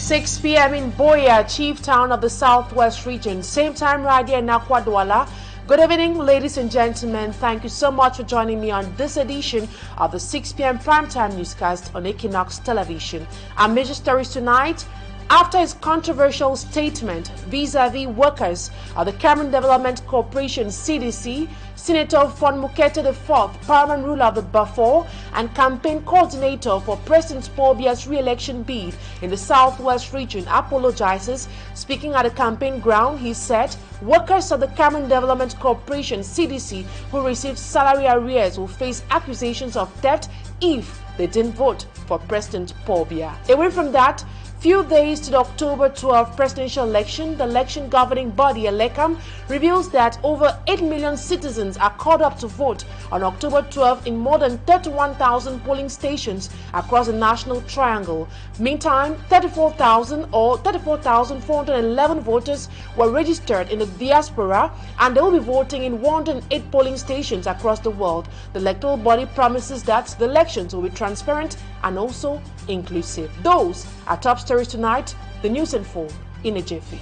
6 p.m. in Boya, chief town of the Southwest region. Same time right here in Akwadwala. Good evening, ladies and gentlemen. Thank you so much for joining me on this edition of the 6 p.m. primetime newscast on Equinoxe television. Our major stories tonight: after his controversial statement vis-a-vis workers of the Cameroon Development Corporation (CDC), Senator Fon Mukete IV, paramount ruler of the Bafor and campaign coordinator for President Paul Biya's re-election bid in the Southwest region, apologizes. Speaking at the campaign ground, he said workers of the Cameroon Development Corporation (CDC) who received salary arrears will face accusations of theft if they didn't vote for President Paul Biya. Away from that, few days to the October 12 presidential election, the election governing body, ELECAM, reveals that over 8 million citizens are called up to vote on October 12 in more than 31,000 polling stations across the National Triangle. Meantime, 34,411 voters were registered in the diaspora, and they will be voting in 108 polling stations across the world. The electoral body promises that the elections will be transparent and also inclusive. Those are top stories tonight. The news and full in a jiffy.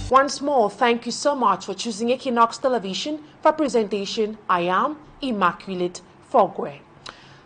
Once more, thank you so much for choosing Equinoxe Television. For presentation, I am Immaculate Fogwe.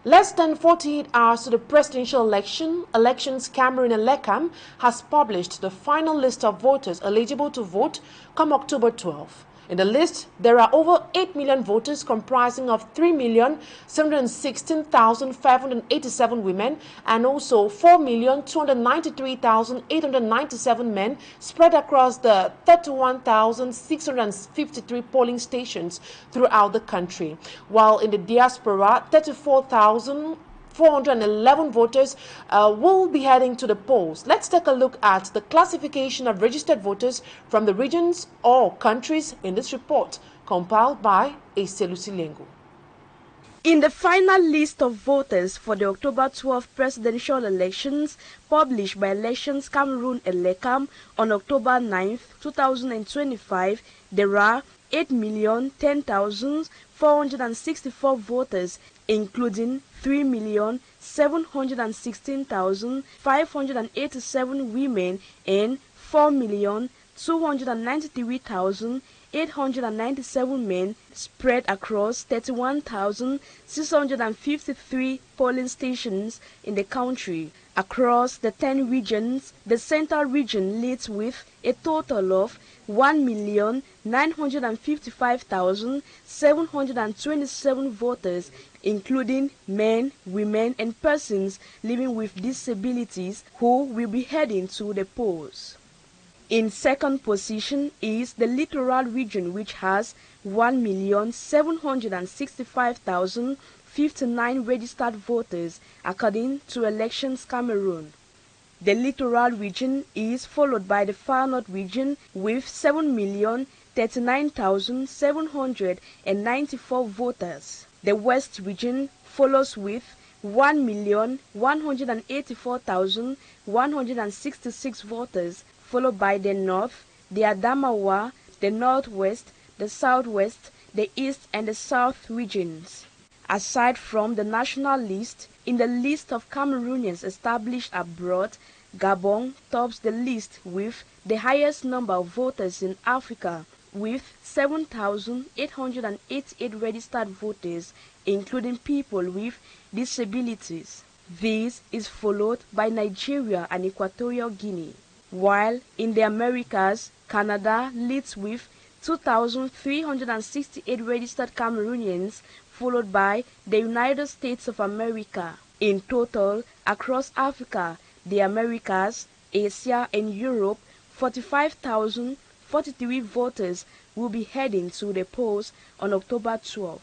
Less than 48 hours to the presidential election, Elections Cameroon ELECAM has published the final list of voters eligible to vote come October 12. In the list, there are over 8 million voters comprising of 3,716,587 women and also 4,293,897 men spread across the 31,653 polling stations throughout the country. While in the diaspora, 34,411 voters will be heading to the polls. Let's take a look at the classification of registered voters from the regions or countries in this report, compiled by Eselusi Lengo. In the final list of voters for the October 12 presidential elections published by Elections Cameroon ELECAM on October 9, 2025, there are 8,010,464 voters, including 3,716,587 women and 4,293,897 men spread across 31,653 polling stations in the country. Across the 10 regions, the Central region leads with a total of 1,955,727 voters, including men, women, and persons living with disabilities who will be heading to the polls. In second position is the Littoral region, which has 1,765,059 registered voters, according to Elections Cameroon. The Littoral region is followed by the Far North region with 7,039,794 voters. The West region follows with 1,184,166 voters, followed by the North, the Adamawa, the Northwest, the Southwest, the East and the South regions. Aside from the national list, in the list of Cameroonians established abroad, Gabon tops the list with the highest number of voters in Africa, with 7,888 registered voters, including people with disabilities. This is followed by Nigeria and Equatorial Guinea. While in the Americas, Canada leads with 2,368 registered Cameroonians, followed by the United States of America. In total, across Africa, the Americas, Asia, and Europe, 45,043 voters will be heading to the polls on October 12.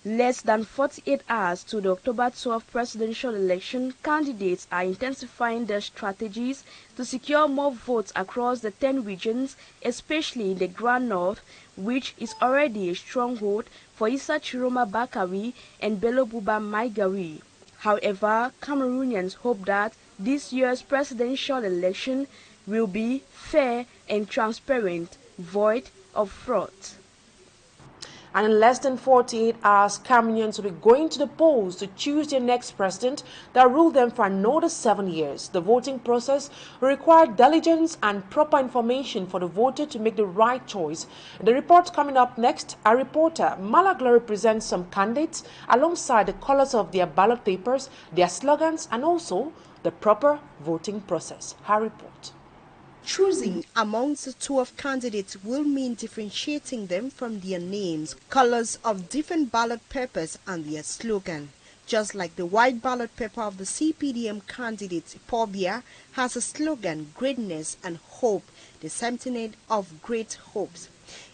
Less than 48 hours to the October 12 presidential election, candidates are intensifying their strategies to secure more votes across the 10 regions, especially in the Grand North, which is already a stronghold for Issa Chiroma Bakari and Bello Buba Maigari. However, Cameroonians hope that this year's presidential election will be fair and transparent, void of fraud. And in less than 48 hours, Cameroonians will be going to the polls to choose their next president that will rule them for another 7 years. The voting process will require diligence and proper information for the voter to make the right choice. In the report coming up next, our reporter Malaglory presents some candidates alongside the colors of their ballot papers, their slogans, and also the proper voting process. Her report. Choosing amongst the 12 candidates will mean differentiating them from their names, colors of different ballot papers, and their slogan. Just like the white ballot paper of the CPDM candidate, Pobia has a slogan, greatness and hope, the sentiment of great hopes.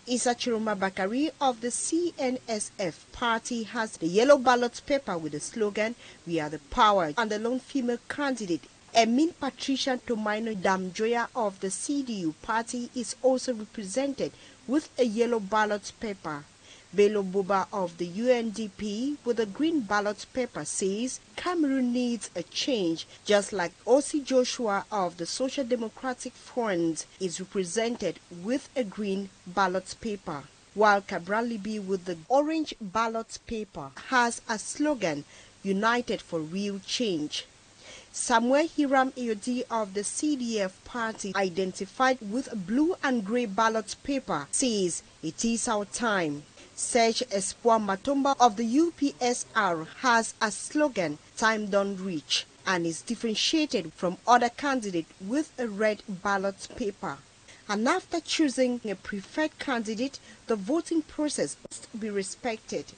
Isa Chiroma Bakari of the CNSF party has the yellow ballot paper with the slogan, we are the power, and the lone female candidate, Emin Patricia Tomaino Damjoya of the CDU party is also represented with a yellow ballot paper. Bello Boba of the UNDP with a green ballot paper says Cameroon needs a change, just like Osi Joshua of the Social Democratic Front is represented with a green ballot paper, while Cabral Libi with the orange ballot paper has a slogan, United for Real Change. Samuel Hiram Eodi of the CDF party, identified with a blue and grey ballot paper, says it is our time. Serge Espoir Matomba of the UPSR has a slogan, time don't reach, and is differentiated from other candidates with a red ballot paper. And after choosing a preferred candidate, the voting process must be respected.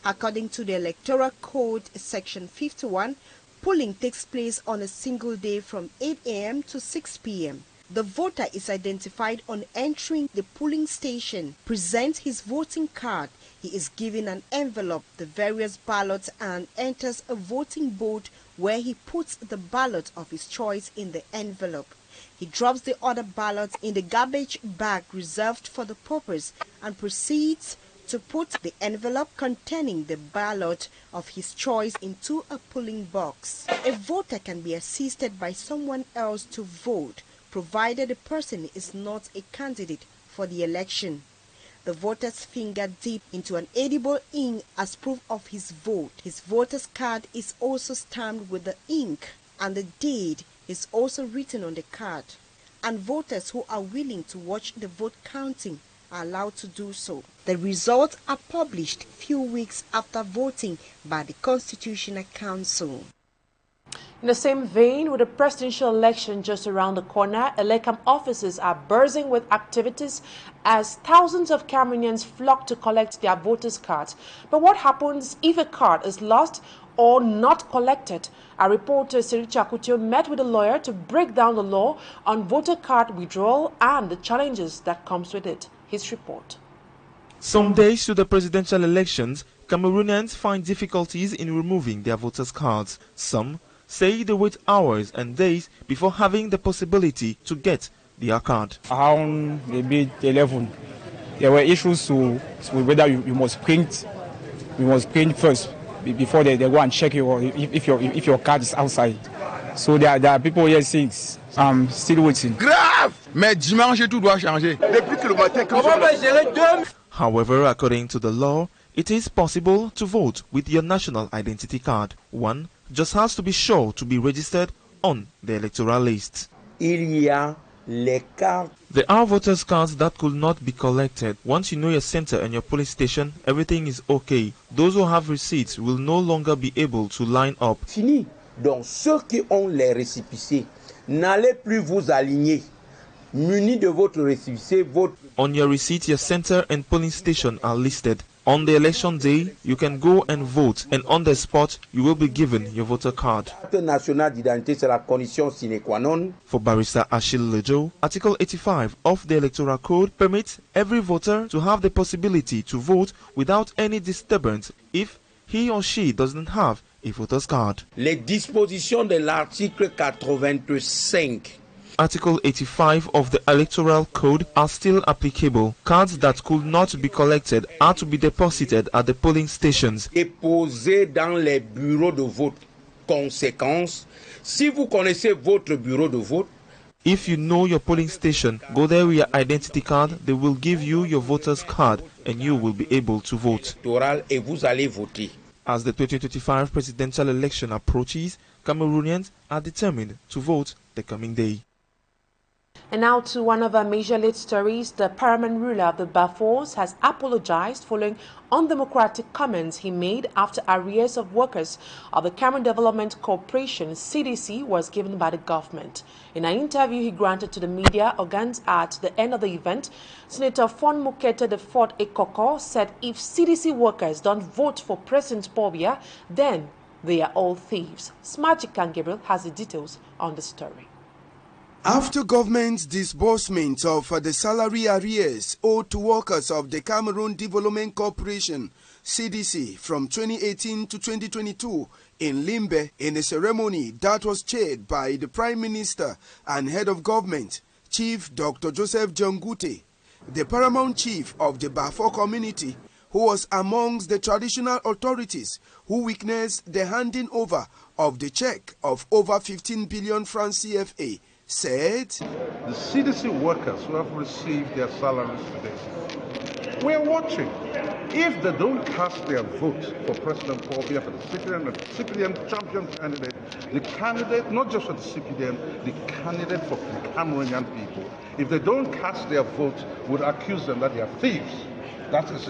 According to the Electoral Code, Section 51, polling takes place on a single day from 8 a.m. to 6 p.m. The voter is identified on entering the polling station, presents his voting card. He is given an envelope, the various ballots, and enters a voting booth where he puts the ballot of his choice in the envelope. He drops the other ballots in the garbage bag reserved for the purpose and proceeds to put the envelope containing the ballot of his choice into a polling box. A voter can be assisted by someone else to vote, provided the person is not a candidate for the election. The voter's finger dipped into an edible ink as proof of his vote. His voter's card is also stamped with the ink, and the date is also written on the card. And voters who are willing to watch the vote counting are allowed to do so. The results are published few weeks after voting by the Constitutional Council. In the same vein, with the presidential election just around the corner, Elecam offices are bursting with activities as thousands of Cameroonians flock to collect their voters' cards. But what happens if a card is lost or not collected? Our reporter Siri Chakutio met with a lawyer to break down the law on voter card withdrawal and the challenges that comes with it. His report. Some days to the presidential elections, Cameroonians find difficulties in removing their voters' cards. Some say they wait hours and days before having the possibility to get their card. Around maybe 11, there were issues to whether you must print. You must print first before they go and check if your card is outside. So there are people here saying, I'm still waiting. Grave! Mais dimanche tout doit changer. Depuis que le matin However, according to the law, it is possible to vote with your national identity card. One just has to be sure to be registered on the electoral list. There are voters' cards that could not be collected. Once you know your center and your police station, everything is okay. Those who have receipts will no longer be able to line up. Fini. Donc ceux qui ont les récépissés, n'allez plus vous aligner. Muni de votre récépissé, vote. On your receipt, your center and polling station are listed. On the election day, you can go and vote, and on the spot, you will be given your voter card. National d'identité, c'est la condition sine qua non. For Barrister Achille Lejo, Article 85 of the Electoral Code permits every voter to have the possibility to vote without any disturbance if he or she doesn't have a voter's card. Les dispositions de l'article 85. Article 85 of the Electoral Code are still applicable. Cards that could not be collected are to be deposited at the polling stations. Déposés dans les bureaux de vote. Conséquence, si vous connaissez votre bureau de vote, If you know your polling station, go there with your identity card. They will give you your voter's card and you will be able to vote. As the 2025 presidential election approaches, Cameroonians are determined to vote the coming day. And now to one of our major lead stories. The paramount ruler of the Bafors has apologized following undemocratic comments he made after arrears of workers of the Cameroon Development Corporation (CDC) was given by the government. In an interview he granted to the media organs at the end of the event, Senator Fon Mukete IV Ekoko said if CDC workers don't vote for President Paul Biya, then they are all thieves. Smajikan Gabriel has the details on the story. After government's disbursement of the salary arrears owed to workers of the Cameroon Development Corporation (CDC) from 2018 to 2022 in Limbe, in a ceremony that was chaired by the Prime Minister and Head of Government, Chief Dr. Joseph Jongute, the paramount chief of the Bafor community, who was amongst the traditional authorities who witnessed the handing over of the check of over 15 billion francs CFA, said, the CDC workers who have received their salaries today, we're watching. If they don't cast their vote for President Paul Biya for the CPDM champion candidate, the candidate, not just for the CPDM, the candidate for the Cameroonian people, if they don't cast their vote, would accuse them that they are thieves. That is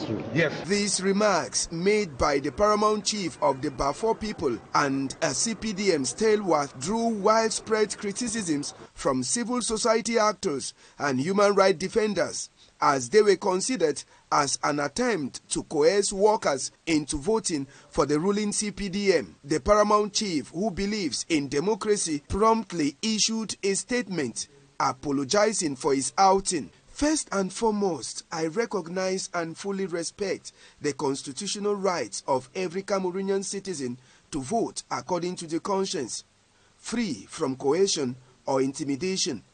true. Yes. These remarks made by the paramount chief of the Bafor people and a CPDM stalwart drew widespread criticisms from civil society actors and human rights defenders, as they were considered as an attempt to coerce workers into voting for the ruling CPDM. The paramount chief, who believes in democracy, promptly issued a statement apologizing for his outing. First and foremost, I recognize and fully respect the constitutional rights of every Cameroonian citizen to vote according to their conscience, free from coercion or intimidation,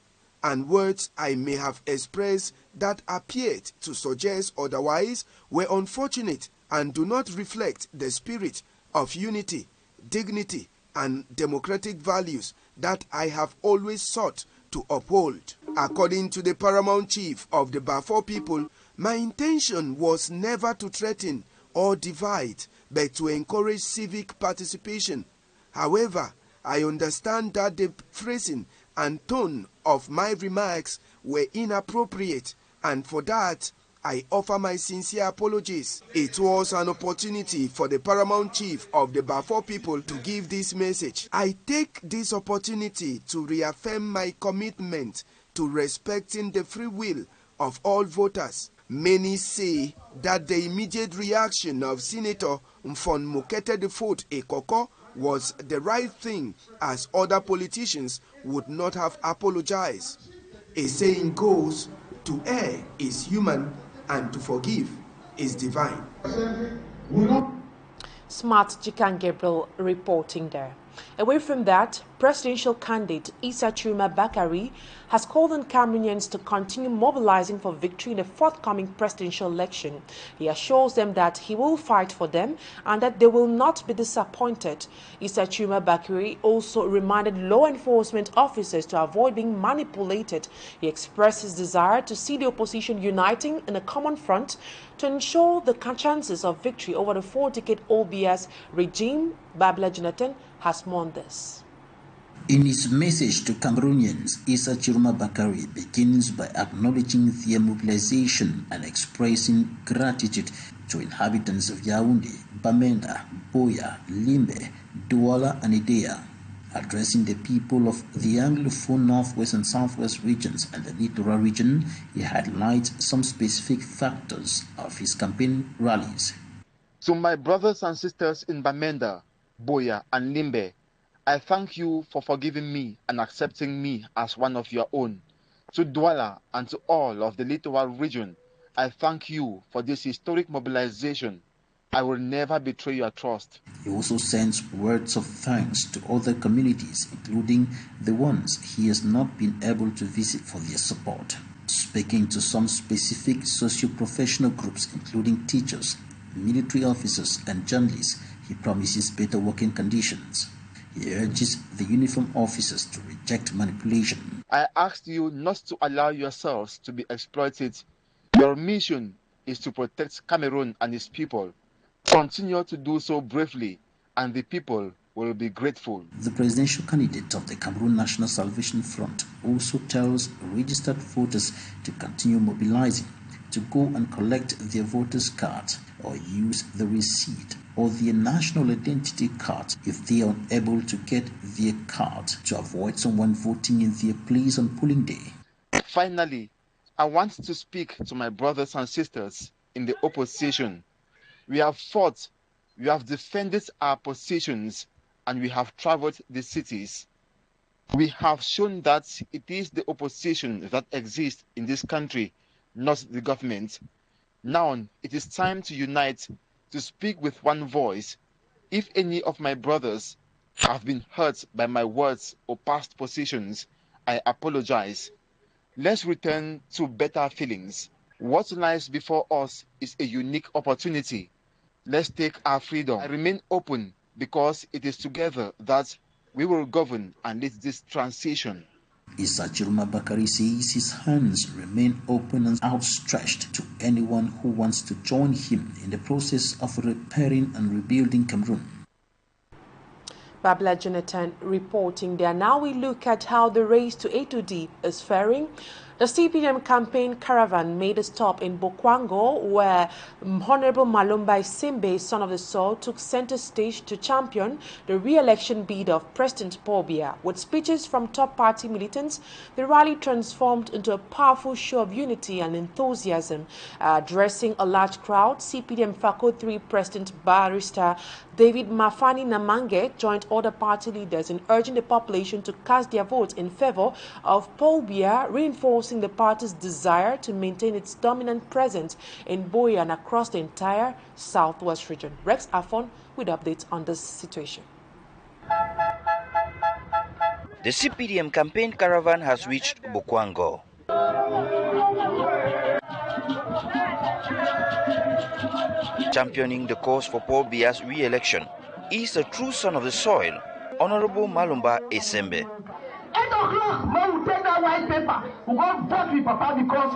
and words I may have expressed that appeared to suggest otherwise were unfortunate and do not reflect the spirit of unity, dignity, and democratic values that I have always sought to uphold. According to the paramount chief of the Bafor people, my intention was never to threaten or divide, but to encourage civic participation. However, I understand that the phrasing and tone of my remarks were inappropriate, and for that, I offer my sincere apologies. It was an opportunity for the paramount chief of the Bafor people to give this message. I take this opportunity to reaffirm my commitment to respecting the free will of all voters. Many say that the immediate reaction of Senator Fon Mukete IV Ekoko was the right thing, as other politicians would not have apologized. A saying goes, to err is human and to forgive is divine. Smart Jikan Gabriel reporting there. Away from that, presidential candidate Issa Chuma Bakari has called on Cameroonians to continue mobilizing for victory in the forthcoming presidential election. He assures them that he will fight for them and that they will not be disappointed. Issa Chuma Bakari also reminded law enforcement officers to avoid being manipulated. He expressed his desire to see the opposition uniting in a common front to ensure the chances of victory over the 4-decade-old BS regime. Babla Jonathan has more on this. In his message to Cameroonians, Issa Chuma Bakari begins by acknowledging their mobilization and expressing gratitude to inhabitants of Yaoundé, Bamenda, Boya, Limbe, Douala, and Idea. Addressing the people of the Anglophone Northwest and Southwest regions and the Littoral region, he highlights some specific factors of his campaign rallies. To my brothers and sisters in Bamenda, Boya, and Limbe, I thank you for forgiving me and accepting me as one of your own. To Douala and to all of the Littoral region, I thank you for this historic mobilization. I will never betray your trust. He also sends words of thanks to other communities, including the ones he has not been able to visit, for their support. Speaking to some specific socio-professional groups, including teachers, military officers, and journalists, he promises better working conditions. He urges the uniform officers to reject manipulation. I asked you not to allow yourselves to be exploited. Your mission is to protect Cameroon and its people. Continue to do so bravely, and the people will be grateful. The presidential candidate of the Cameroon National Salvation Front also tells registered voters to continue mobilizing, to go and collect their voters' cards or use the receipt or their national identity card if they are unable to get their card, to avoid someone voting in their place on polling day. Finally, I want to speak to my brothers and sisters in the opposition. We have fought, we have defended our positions, and we have traveled the cities. We have shown that it is the opposition that exists in this country, not the government. Now it is time to unite, to speak with one voice. If any of my brothers have been hurt by my words or past positions, I apologize. Let's return to better feelings. What lies before us is a unique opportunity. Let's take our freedom. I remain open because it is together that we will govern and lead this transition. Issa Chiruma Bakari says his hands remain open and outstretched to anyone who wants to join him in the process of repairing and rebuilding Cameroon. Babla Jonathan reporting there. Now we look at how the race to A to D is faring. The CPDM campaign caravan made a stop in Bokwango, where Honorable Malumba Isembe, son of the soil, took center stage to champion the re-election bid of President Paul Biya. With speeches from top party militants, the rally transformed into a powerful show of unity and enthusiasm. Addressing a large crowd, CPDM FACO 3 President Barrister David Mafani Namange joined other party leaders in urging the population to cast their votes in favor of Paul Biya, reinforcing the party's desire to maintain its dominant presence in Boya and across the entire southwest region. Rex Afon with updates on this situation. The CPDM campaign caravan has reached Bokwango. Championing the cause for Paul Biya's re-election is a true son of the soil, Honorable Malumba Isembe. 8 o'clock, when we take that white paper, we go vote with Papa because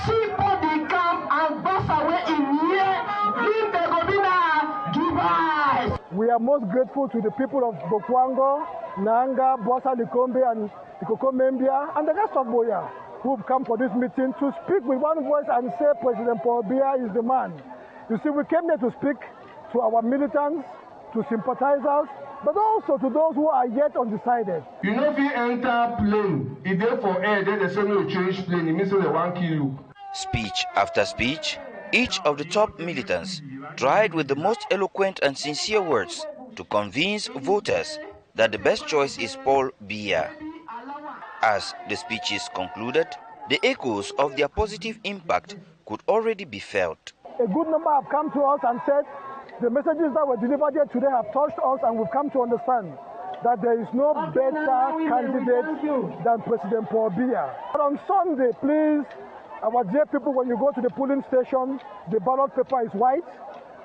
people they come and bust away in here, leave the Gobina, give us. We are most grateful to the people of Bokwango, Nanga, Bosa Likombe, and Ikokomembia, and the rest of Boya, who have come for this meeting to speak with one voice and say President Paul Biya is the man. You see, we came here to speak to our militants, to sympathizers, but also to those who are yet undecided. You know, if you enter plane, if they for air, then they say no change plane, it means they won't kill you. Speech after speech, each of the top militants tried with the most eloquent and sincere words to convince voters that the best choice is Paul Biya. As the speeches concluded, the echoes of their positive impact could already be felt. A good number have come to us and said, the messages that were delivered here today have touched us, and we've come to understand that there is no better candidate than President Paul Biya. But on Sunday, please, our dear people, when you go to the polling station, the ballot paper is white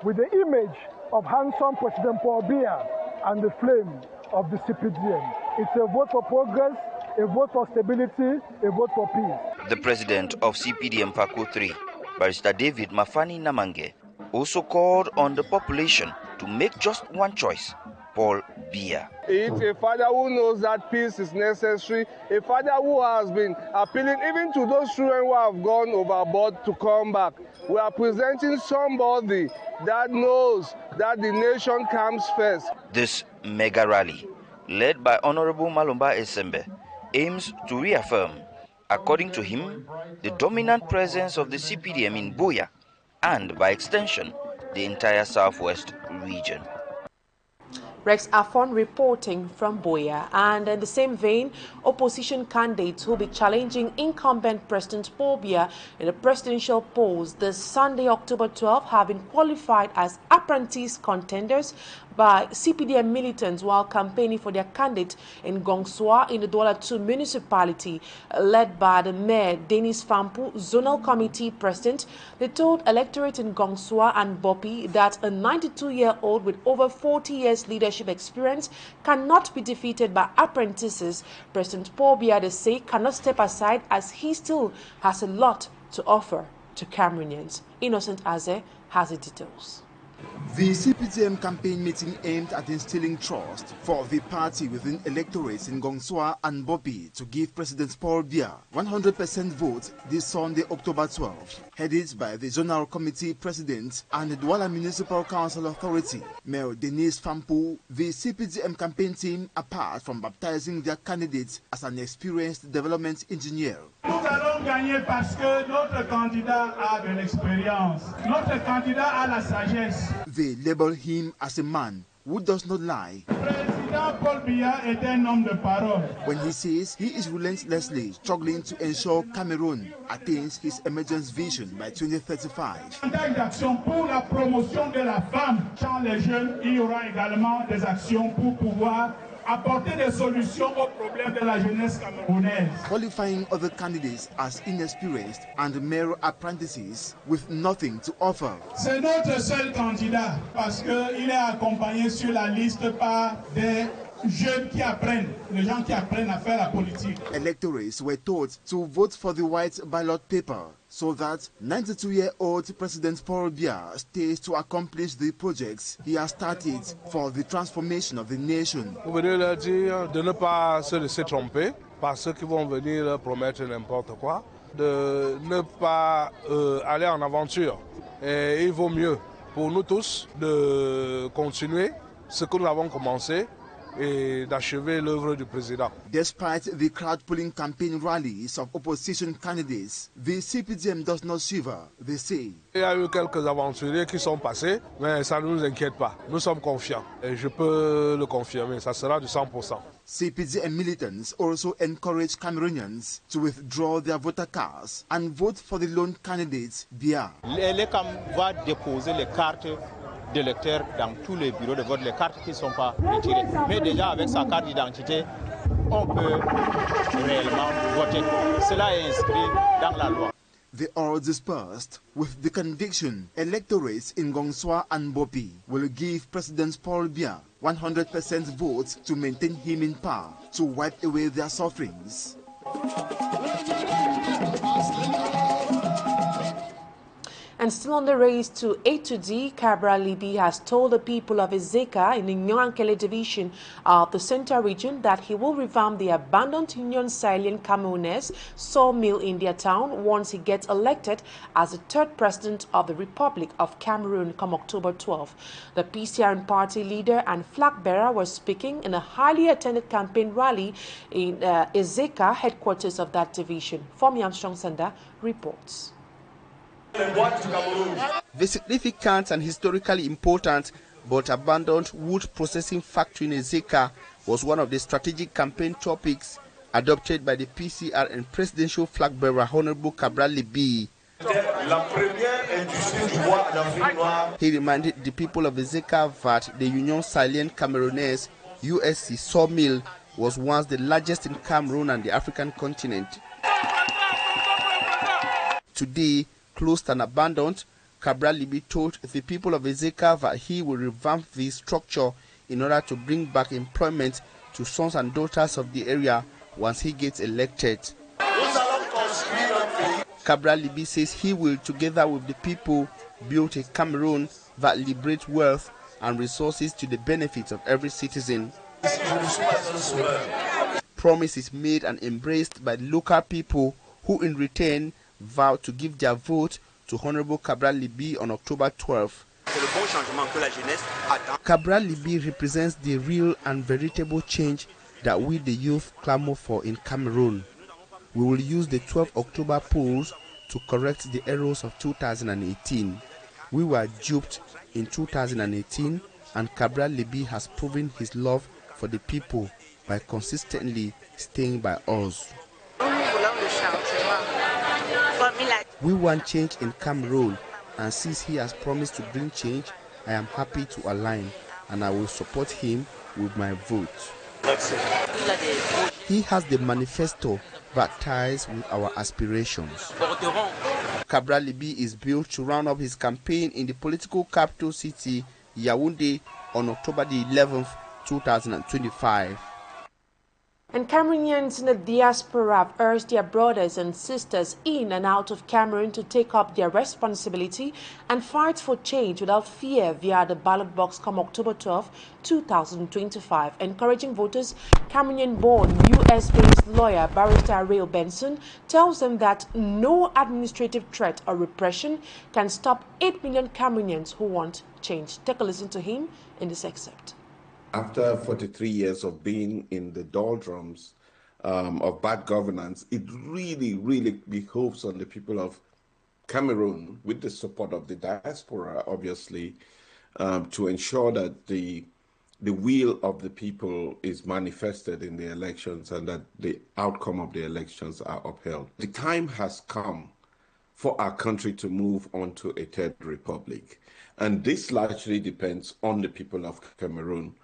with the image of handsome President Paul Biya and the flame of the CPDM. It's a vote for progress, a vote for stability, a vote for peace. The president of CPDM FACO 3, Barrister David Mafani Namange, also called on the population to make just one choice, Paul Biya. It's a father who knows that peace is necessary, a father who has been appealing even to those children who have gone overboard to come back. We are presenting somebody that knows that the nation comes first. This mega rally, led by Honorable Malumba Isembe, aims to reaffirm, according to him, the dominant presence of the CPDM in Boya and, by extension, the entire southwest region. Rex Afon reporting from Boya. And in the same vein, opposition candidates will be challenging incumbent President Paul Biya in the presidential polls this Sunday, October 12, have been qualified as apprentice contenders by CPDM militants while campaigning for their candidate in Gongswa in the Douala 2 municipality, led by the mayor Dennis Fampu, zonal committee president. They told electorate in Gongswa and Bopi that a 92-year-old with over 40 years leadership experience cannot be defeated by apprentices. President Paul Biya, they say, cannot step aside as he still has a lot to offer to Cameroonians. Innocent Aze has the details. The CPDM campaign meeting aimed at instilling trust for the party within electorates in Gongswa and Bopi to give President Paul Biya 100% vote this Sunday, October 12th. Headed by the Zonal Committee President and the Douala Municipal Council Authority, Mayor Denise Fampu, the CPDM campaign team, apart from baptizing their candidate as an experienced development engineer. Nous allons gagner parce que notre candidat a de l'expérience. Notre candidat a la sagesse. They label him as a man who does not lie. Président Paul Biya est un homme de parole. When he says he is relentlessly struggling to ensure Cameroon attains his emergence vision by 2035. D'action pour la promotion de la femme. Chez les jeunes, il y aura également des actions pour pouvoir apporter des solutions aux problèmes de la jeunesse camerounaise. Qualifying other candidates as inexperienced and mere apprentices with nothing to offer. C'est notre seul candidat parce qu'il est accompagné sur la liste par des jeunes qui apprennent, les gens qui apprennent à faire la politique. Electorates were told to vote for the white ballot paper so that 92-year-old President Paul Biya stays to accomplish the projects he has started for the transformation of the nation. Vous venez leur dire de ne pas se laisser tromper par ceux qui vont venir promettre n'importe quoi, de ne pas aller en aventure. Et il vaut mieux pour nous tous de continuer ce que nous avons commencé et d'achever l'œuvre du président. Despite the crowd-pulling campaign rallies of opposition candidates, the CPDM does not shiver, they say. Il y a eu quelques aventuriers qui sont passés, mais ça ne nous inquiète pas. Nous sommes confiants et je peux le confirmer, ça sera du 100%. CPDM militants also encourage Cameroonians to withdraw their voter cards and vote for the lone candidate, Biya. L'ECAM va déposer les cartes d'électeurs dans tous les bureaux de vote, les cartes qui ne sont pas retirées. Mais déjà avec sa carte d'identité, on peut réellement voter. Cela est inscrit dans la loi. They are dispersed with the conviction electorates in Gongswa and Bopi will give President Paul Biya 100% votes to maintain him in power, to wipe away their sufferings. And still on the race to A to D, Cabral Libi has told the people of Ezeka in the Nyoankele division of the Central region that he will revamp the abandoned Union Silent Cameroonese sawmill in their town once he gets elected as the third president of the Republic of Cameroon come October 12. The PCRN party leader and flag bearer was speaking in a highly attended campaign rally in Ezeka, headquarters of that division. Fomi Armstrong Sanda reports. The significant and historically important but abandoned wood processing factory in Ezeka was one of the strategic campaign topics adopted by the PCR and presidential flag bearer Honorable Cabral Libi. He reminded the people of Ezeka that the Union Silent Cameroonese USC sawmill was once the largest in Cameroon and the African continent. Today, closed and abandoned, Cabral Libi told the people of Ezeka that he will revamp the structure in order to bring back employment to sons and daughters of the area once he gets elected. Cabral Libi says he will, together with the people, build a Cameroon that liberates wealth and resources to the benefit of every citizen. Promise is made and embraced by the local people who in return vow to give their vote to Honorable Cabral Libi on October 12. Cabral Libi represents the real and veritable change that we the youth clamor for in Cameroon. We will use the 12 October polls to correct the errors of 2018. We were duped in 2018 and Cabral Libi has proven his love for the people by consistently staying by us. We want change in Cameroon, and since he has promised to bring change, I am happy to align. and I will support him with my vote. He has the manifesto that ties with our aspirations. Cabral Libi is built to round up his campaign in the political capital city, Yaoundé, on October the 11th, 2025. And Cameroonians in the diaspora have urged their brothers and sisters in and out of Cameroon to take up their responsibility and fight for change without fear via the ballot box come October 12, 2025. Encouraging voters, Cameroonian-born US-based lawyer Barrister Ray Benson tells them that no administrative threat or repression can stop 8 million Cameroonians who want change. Take a listen to him in this excerpt. After 43 years of being in the doldrums of bad governance, it really behoves on the people of Cameroon, with the support of the diaspora, obviously, to ensure that the will of the people is manifested in the elections and that the outcome of the elections are upheld. The time has come for our country to move on to a third republic, and this largely depends on the people of Cameroon.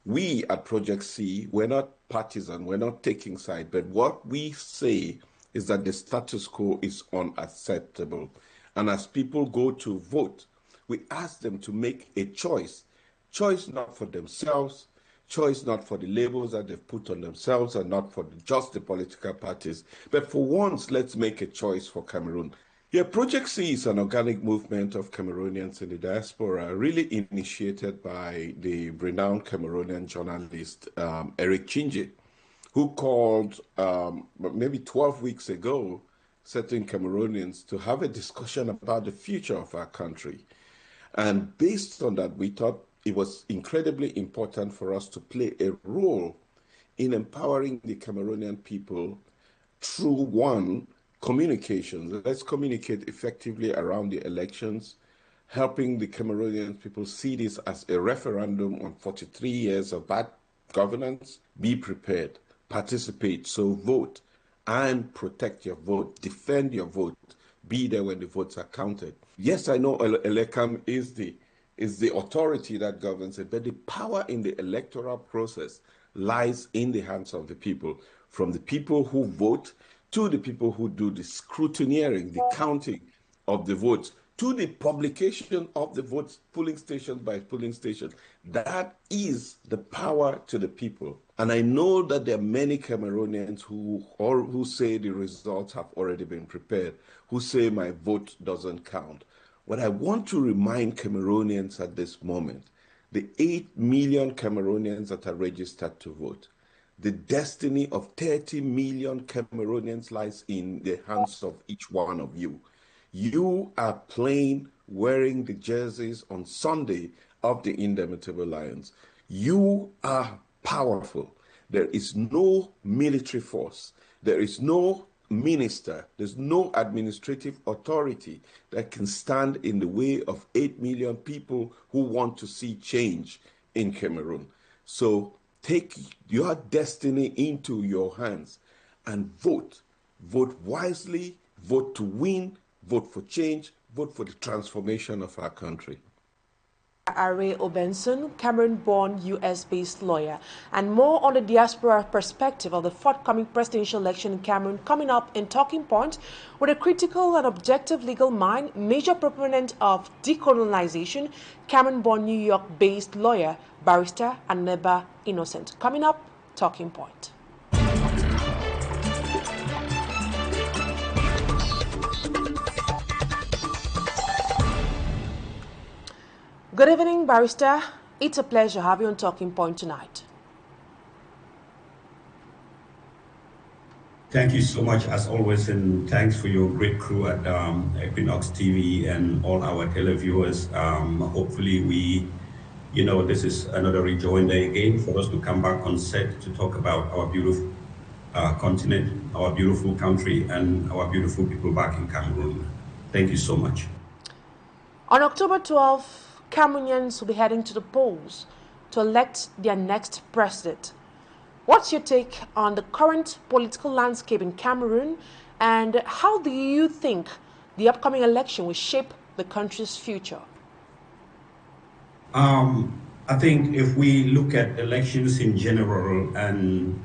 We at Project C, we're not partisan, we're not taking side, but what we say is that the status quo is unacceptable. And as people go to vote, we ask them to make a choice not for themselves, choice not for the labels that they've put on themselves and not for just the political parties, but for once, let's make a choice for Cameroon. Yeah, Project C is an organic movement of Cameroonians in the diaspora, really initiated by the renowned Cameroonian journalist Eric Chinje, who called maybe 12 weeks ago certain Cameroonians to have a discussion about the future of our country. And based on that, we thought it was incredibly important for us to play a role in empowering the Cameroonian people through one, communications. Let's communicate effectively around the elections, helping the Cameroonian people see this as a referendum on 43 years of bad governance. Be prepared, participate, so vote and protect your vote, defend your vote, be there when the votes are counted. Yes, I know Elekam is the authority that governs it, but the power in the electoral process lies in the hands of the people, from the people who vote to the people who do the scrutineering, the counting of the votes, to the publication of the votes, polling station by polling station. That is the power to the people. And I know that there are many Cameroonians who say the results have already been prepared, who say my vote doesn't count. What I want to remind Cameroonians at this moment, the 8 million Cameroonians that are registered to vote, the destiny of 30 million Cameroonians lies in the hands of each one of you. You are playing, wearing the jerseys on Sunday of the Indomitable Lions. You are powerful. There is no military force. There is no minister. There's no administrative authority that can stand in the way of 8 million people who want to see change in Cameroon. So take your destiny into your hands and vote. Vote wisely, vote to win, vote for change, vote for the transformation of our country. Ray Benson, Cameroon-born US-based lawyer, and more on the diaspora perspective of the forthcoming presidential election in Cameroon coming up in Talking Point with a critical and objective legal mind, major proponent of decolonization, Cameroon-born New York-based lawyer, Barrister ANENEBA Innocent. Coming up, Talking Point. Good evening, Barrister. It's a pleasure to have you on Talking Point tonight. Thank you so much, as always, and thanks for your great crew at Equinoxe TV and all our televiewers. Hopefully this is another rejoinder again for us to come back on set to talk about our beautiful continent, our beautiful country, and our beautiful people back in Cameroon. Thank you so much. On October 12th, Cameroonians will be heading to the polls to elect their next president. What's your take on the current political landscape in Cameroon, and how do you think the upcoming election will shape the country's future? I think if we look at elections in general and,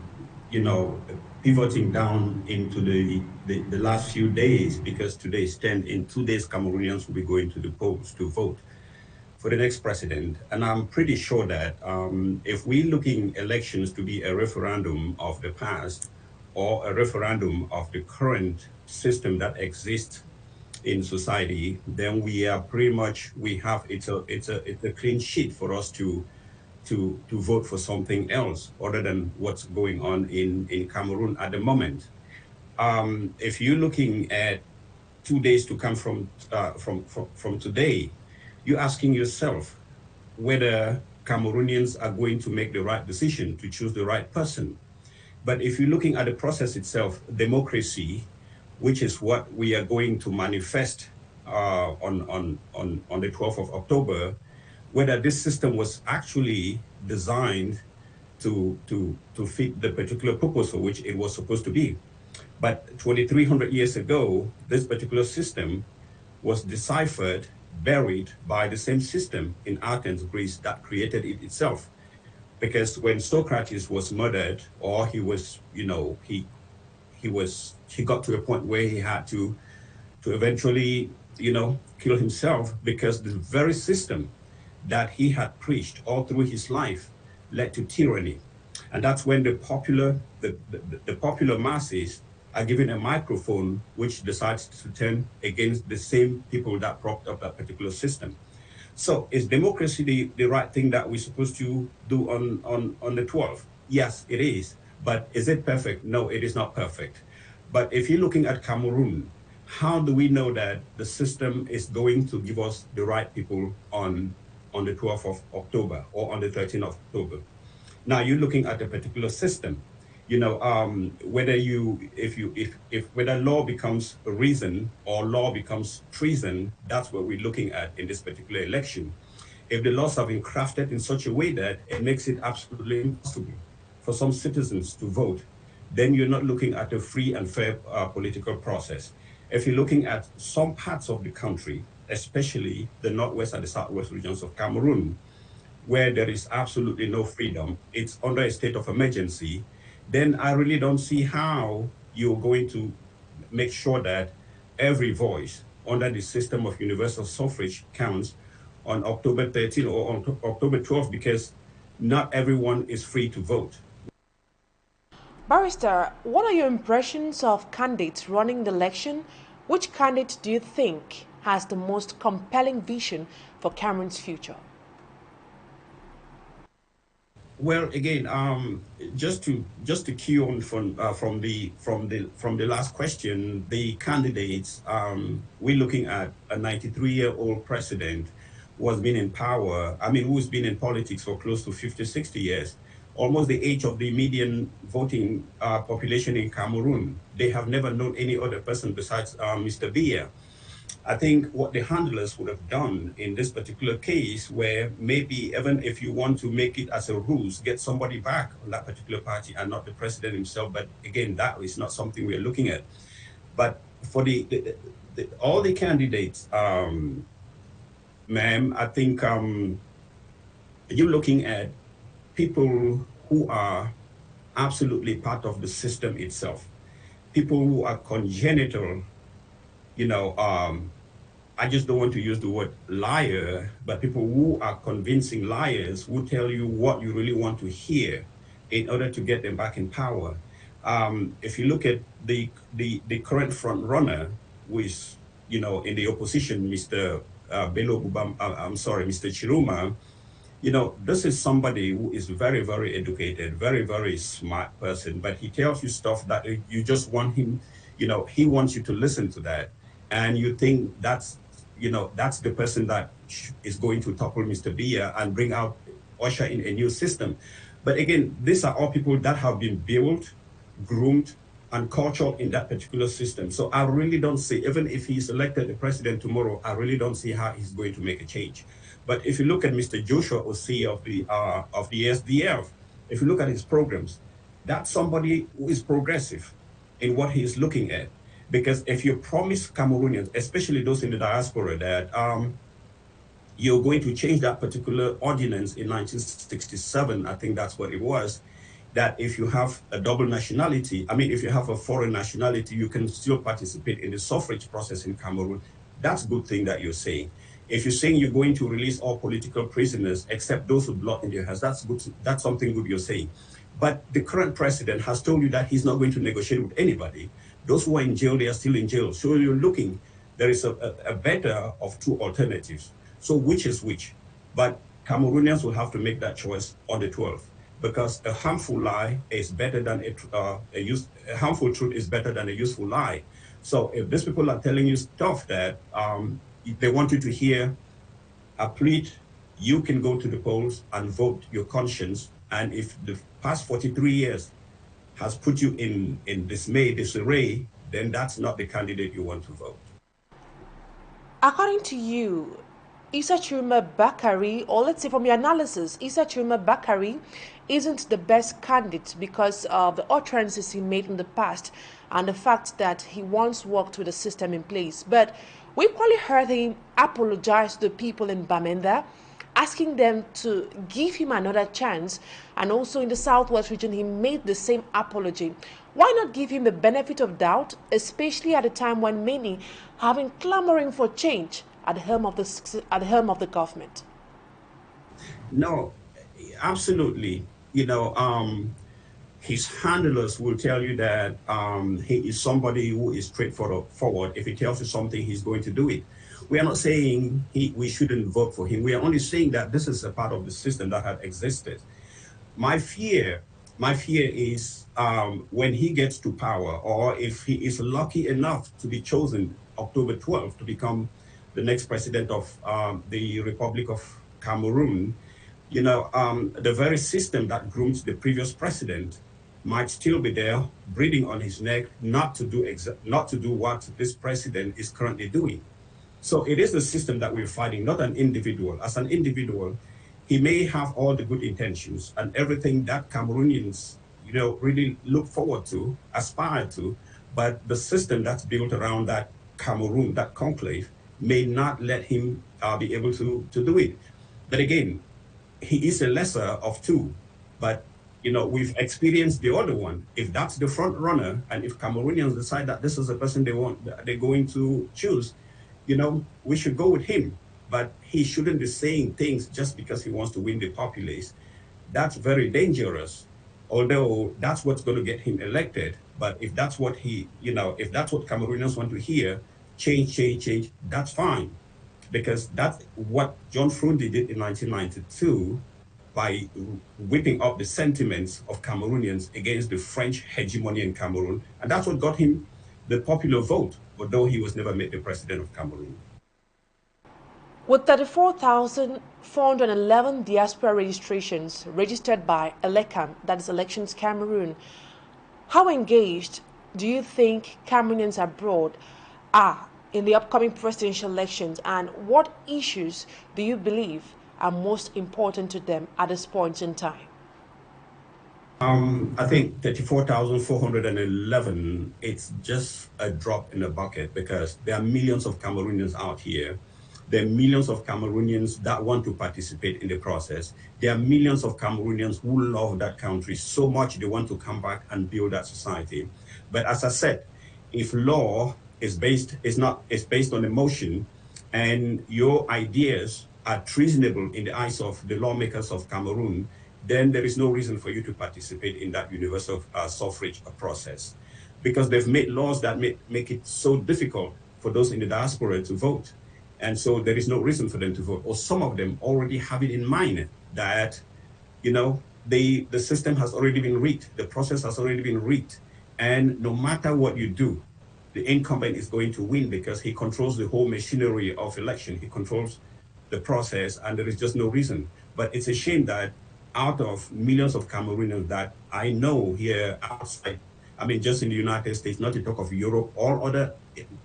pivoting down into the last few days, because today is 10, in 2 days, Cameroonians will be going to the polls to vote for the next president. And I'm pretty sure that if we're looking elections to be a referendum of the past or a referendum of the current system that exists in society, then we are pretty much, it's a clean sheet for us to vote for something else other than what's going on in Cameroon at the moment. If you're looking at 2 days to come from today, you're asking yourself whether Cameroonians are going to make the right decision to choose the right person. But if you're looking at the process itself, democracy, which is what we are going to manifest on the 12th of October, whether this system was actually designed to fit the particular purpose for which it was supposed to be. But 2,300 years ago, this particular system was deciphered, buried by the same system in Athens, Greece, that created it itself. Because when Socrates was murdered, or he was, he got to a point where he had to eventually, kill himself, because the very system that he had preached all through his life led to tyranny. And that's when the popular masses are given a microphone which decides to turn against the same people that propped up that particular system. So is democracy the right thing that we're supposed to do on the 12th? Yes, it is. But is it perfect? No, it is not perfect. But if you're looking at Cameroon, how do we know that the system is going to give us the right people on the 12th of October or on the 13th of October? Now you're looking at a particular system. Whether whether law becomes a reason or law becomes treason, that's what we're looking at in this particular election. If the laws have been crafted in such a way that it makes it absolutely impossible for some citizens to vote, then you're not looking at a free and fair political process. If you're looking at some parts of the country, especially the northwest and the southwest regions of Cameroon, where there is absolutely no freedom, it's under a state of emergency, then I really don't see how you're going to make sure that every voice under the system of universal suffrage counts on October 13 or on October 12, because not everyone is free to vote. Barrister, what are your impressions of candidates running the election? Which candidate do you think has the most compelling vision for Cameroon's future? Well, again, just to cue on from the last question, the candidates, we're looking at a 93-year-old president who has been in power. Who's been in politics for close to 50, 60 years, almost the age of the median voting population in Cameroon. They have never known any other person besides Mr. Biya. I think what the handlers would have done in this particular case, where maybe even if you want to make it as a ruse, get somebody back on that particular party and not the president himself. But again, that is not something we're looking at. But for all the candidates, ma'am, I think you're looking at people who are absolutely part of the system itself, people who are congenital, I just don't want to use the word liar, but people who are convincing liars who tell you what you really want to hear in order to get them back in power. If you look at the current front runner, who is, in the opposition, Mr. Mr. Chiruma, this is somebody who is very, very educated, very, very smart person, but he tells you stuff that you just want him, he wants you to listen to that. And you think that's the person that is going to topple Mr. Biya and usher in a new system. But again, these are all people that have been built, groomed, and cultured in that particular system. So I really don't see, even if he's elected the president tomorrow, I really don't see how he's going to make a change. But if you look at Mr. Joshua Osei of the SDF, if you look at his programs, that's somebody who is progressive in what he is looking at. Because if you promise Cameroonians, especially those in the diaspora, that you're going to change that particular ordinance in 1967, I think that's what it was, that if you have a double nationality, I mean, if you have a foreign nationality, you can still participate in the suffrage process in Cameroon. That's a good thing that you're saying. If you're saying you're going to release all political prisoners, except those with blood in their hands, that's good. That's something good you're saying. But the current president has told you that he's not going to negotiate with anybody. Those who are in jail, they are still in jail. So you're looking, there is a better of two alternatives. So which is which? But Cameroonians will have to make that choice on the 12th, because a harmful lie is better than a harmful truth is better than a useful lie. So if these people are telling you stuff that they want you to hear, plead, you can go to the polls and vote your conscience. And if the past 43 years has put you in disarray, then that's not the candidate you want to vote. According to you, Issa Chiroma Bakari, or let's say from your analysis, Issa Chiroma Bakari isn't the best candidate because of the utterances he made in the past and the fact that he once worked with a system in place. But we probably heard him apologize to the people in Bamenda, asking them to give him another chance. And also in the Southwest region, he made the same apology. Why not give him the benefit of doubt, especially at a time when many have been clamoring for change at the helm of the government? No, absolutely. You know, his handlers will tell you that he is somebody who is straightforward. If he tells you something, he's going to do it. We are not saying we shouldn't vote for him. We are only saying that this is a part of the system that had existed. My fear is when he gets to power, or if he is lucky enough to be chosen October 12th to become the next president of the Republic of Cameroon, you know, the very system that grooms the previous president might still be there, breathing on his neck, not to do what this president is currently doing. So it is the system that we're fighting, not an individual. As an individual, he may have all the good intentions and everything that Cameroonians, you know, really look forward to, aspire to, but the system that's built around that Cameroon, that conclave, may not let him be able to do it. But again, he is a lesser of two. But, you know, we've experienced the other one. If that's the front runner, and if Cameroonians decide that this is the person they're going to choose, you know, we should go with him. But he shouldn't be saying things just because he wants to win the populace. That's very dangerous, although that's what's going to get him elected. But if that's what if that's what Cameroonians want to hear, change, that's fine. Because that's what John Frundi did in 1992 by whipping up the sentiments of Cameroonians against the French hegemony in Cameroon. And that's what got him the popular vote, although he was never made the president of Cameroon. With 34,411 diaspora registrations registered by ELECAM, that is Elections Cameroon, how engaged do you think Cameroonians abroad are in the upcoming presidential elections, and what issues do you believe are most important to them at this point in time? I think 34,411, it's just a drop in the bucket, because there are millions of Cameroonians out here. There are millions of Cameroonians that want to participate in the process. There are millions of Cameroonians who love that country so much they want to come back and build that society. But as I said, if law is based on emotion, and your ideas are treasonable in the eyes of the lawmakers of Cameroon, then there is no reason for you to participate in that universal suffrage process, because they've made laws that make it so difficult for those in the diaspora to vote. And so there is no reason for them to vote, or some of them already have it in mind that, you know, the system has already been rigged, the process has already been rigged, and no matter what you do, the incumbent is going to win because he controls the whole machinery of election. He controls the process, and there is just no reason. But it's a shame that out of millions of Cameroonians that I know here outside, I mean, just in the United States, not to talk of Europe or other,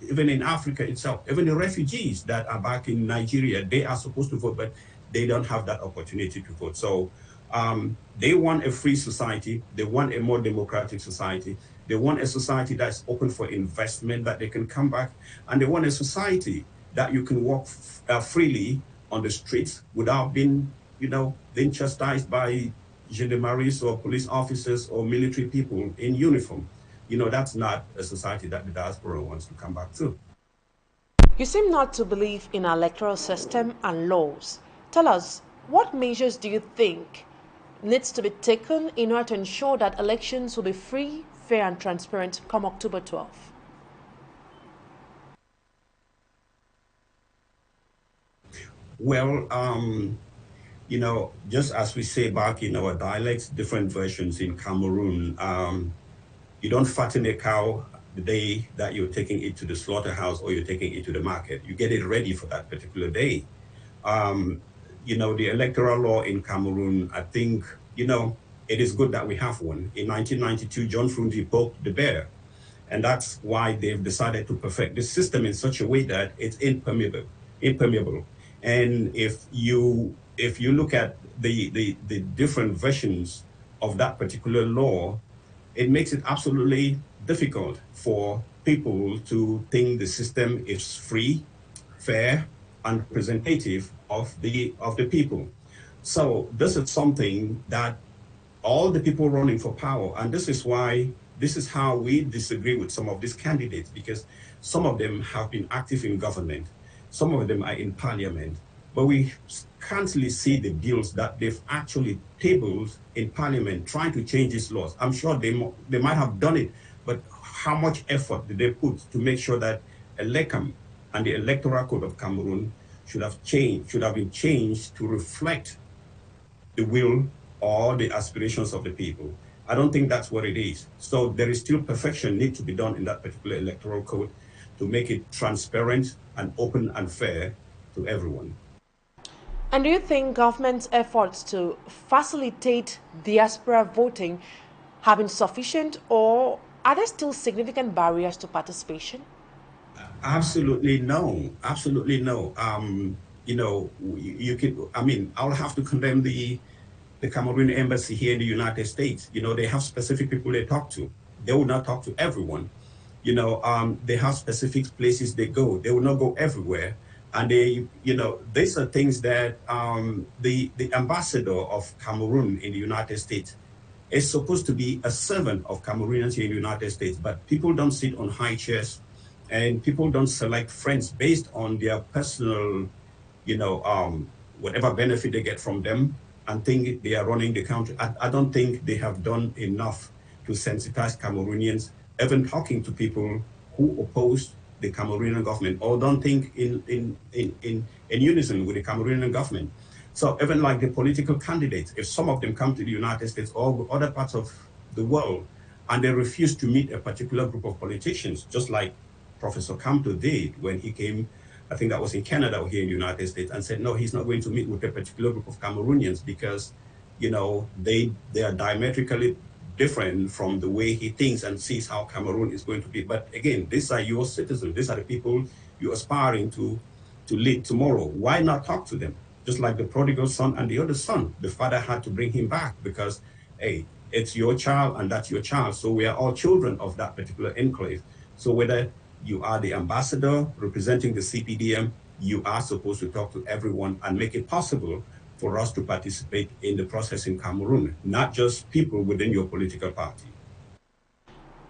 even in Africa itself, even the refugees that are back in Nigeria, they are supposed to vote, but they don't have that opportunity to vote. So they want a free society. They want a more democratic society. They want a society that's open for investment, that they can come back. And they want a society that you can walk freely on the streets without being, being chastised by gendarmeries or police officers or military people in uniform. That's not a society that the diaspora wants to come back to. You seem not to believe in our electoral system and laws. Tell us, what measures do you think needs to be taken in order to ensure that elections will be free, fair and transparent come October 12th? Well, just as we say back in our dialects, different versions in Cameroon, you don't fatten a cow the day that you're taking it to the slaughterhouse or you're taking it to the market. You get it ready for that particular day. The electoral law in Cameroon, I think, it is good that we have one. In 1992, John Frundi poked the bear. And that's why they've decided to perfect the system in such a way that it's impermeable. And if you look at the different versions of that particular law, it makes it absolutely difficult for people to think the system is free, fair, and representative of the people. So this is something that all the people running for power, and this is how we disagree with some of these candidates, because some of them have been active in government, some of them are in parliament, but we can't really see the bills that they've actually tabled in parliament trying to change these laws. I'm sure they might have done it, but how much effort did they put to make sure that ELECAM and the Electoral Code of Cameroon should have been changed to reflect the will or the aspirations of the people? I don't think that's what it is. So there is still perfection need to be done in that particular electoral code to make it transparent and open and fair to everyone. And do you think government's efforts to facilitate diaspora voting have been sufficient, or are there still significant barriers to participation? Absolutely no. Absolutely no. I'll have to condemn the Cameroon embassy here in the United States. They have specific people they talk to. They will not talk to everyone. They have specific places they go. They will not go everywhere. And these are things that the ambassador of Cameroon in the United States is supposed to be a servant of Cameroonians here in the United States, but people don't sit on high chairs and people don't select friends based on their personal, whatever benefit they get from them and think they are running the country. I don't think they have done enough to sensitize Cameroonians, even talking to people who oppose the Cameroonian government or don't think in unison with the Cameroonian government. So even like the political candidates, if some of them come to the United States or other parts of the world and they refuse to meet a particular group of politicians, just like Professor Camto did when he came, I think that was in Canada or here in the United States, and said, no, he's not going to meet with a particular group of Cameroonians because, they are diametrically different from the way he thinks and sees how Cameroon is going to be. But again, these are your citizens. These are the people you're aspiring to lead tomorrow. Why not talk to them? Just like the prodigal son and the other son, the father had to bring him back because, hey, it's your child and that's your child. So we are all children of that particular enclave. So whether you are the ambassador representing the CPDM, you are supposed to talk to everyone and make it possible for us to participate in the process in Cameroon, not just people within your political party.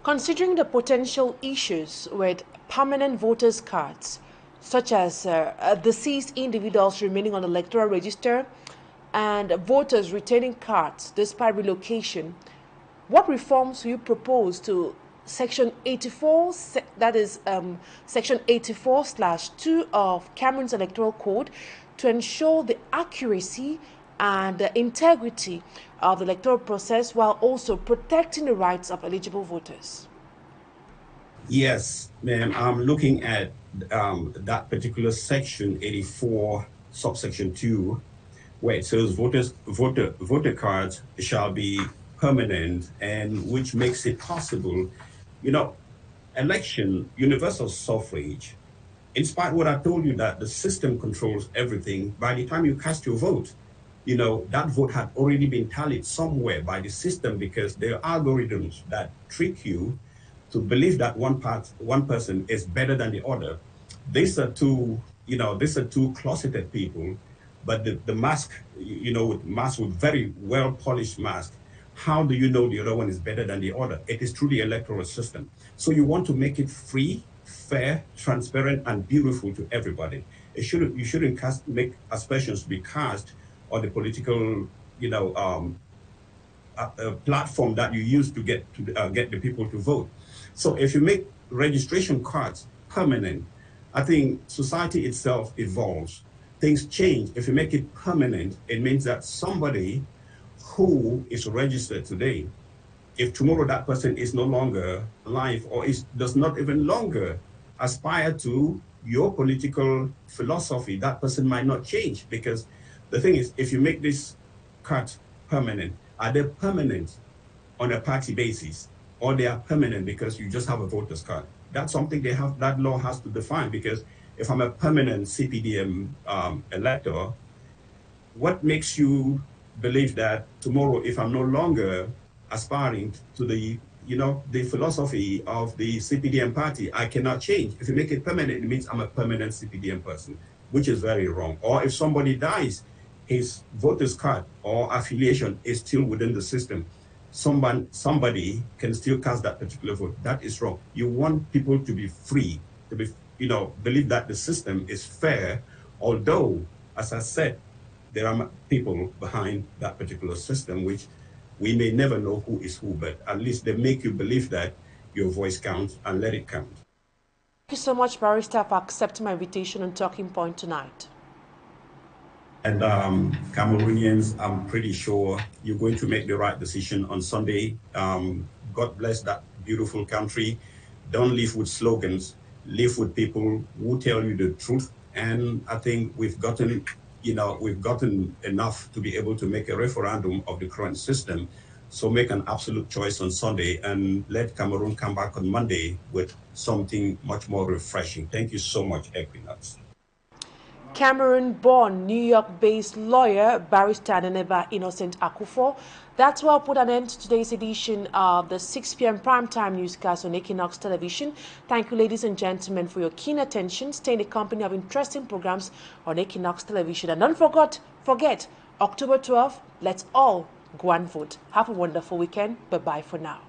Considering the potential issues with permanent voters' cards, such as deceased individuals remaining on the electoral register and voters retaining cards despite relocation, what reforms will you propose to Section 84, that is Section 84/2 of Cameroon's Electoral Code, to ensure the accuracy and the integrity of the electoral process while also protecting the rights of eligible voters? Yes, ma'am. I'm looking at that particular Section 84, subsection 2, where it says voter cards shall be permanent, and which makes it possible, election, universal suffrage. In spite of what I told you that the system controls everything, by the time you cast your vote, that vote had already been tallied somewhere by the system, because there are algorithms that trick you to believe that one person is better than the other. These are two closeted people But the mask, with very well polished mask, how do you know the other one is better than the other? It is through the electoral system. So you want to make it free, fair, transparent, and beautiful to everybody. You shouldn't make aspersions to be cast on the political, platform that you use to get the people to vote. So if you make registration cards permanent, I think society itself evolves. Things change. If you make it permanent, it means that somebody who is registered today, if tomorrow that person is no longer alive or does not even longer aspire to your political philosophy, that person might not change. Because the thing is, if you make this card permanent, are they permanent on a party basis, or they are permanent because you just have a voter's card? That's something that law has to define. Because if I'm a permanent CPDM elector, what makes you believe that tomorrow, if I'm no longer aspiring to the philosophy of the CPDM party, I cannot change? If you make it permanent, it means I'm a permanent CPDM person, which is very wrong. Or if somebody dies, his voter's card or affiliation is still within the system. Somebody can still cast that particular vote. That is wrong. You want people to be free, to be, believe that the system is fair, although, as I said, there are people behind that particular system, which we may never know who is who, but at least they make you believe that your voice counts, and let it count. Thank you so much, Barrister, for accepting my invitation on Talking Point tonight. And Cameroonians, I'm pretty sure you're going to make the right decision on Sunday. God bless that beautiful country. Don't live with slogans. Live with people who tell you the truth. And I think we've gotten enough to be able to make a referendum of the current system. So make an absolute choice on Sunday and let Cameroon come back on Monday with something much more refreshing. Thank you so much, Equinoxe. Cameroon-born, New York-based lawyer, Barrister ANENEBA Innocent AKUFOR. That's where I'll put an end to today's edition of the 6 p.m. primetime newscast on Equinoxe Television. Thank you, ladies and gentlemen, for your keen attention. Stay in the company of interesting programs on Equinoxe Television. And don't forget, October 12th, let's all go and vote. Have a wonderful weekend. Bye-bye for now.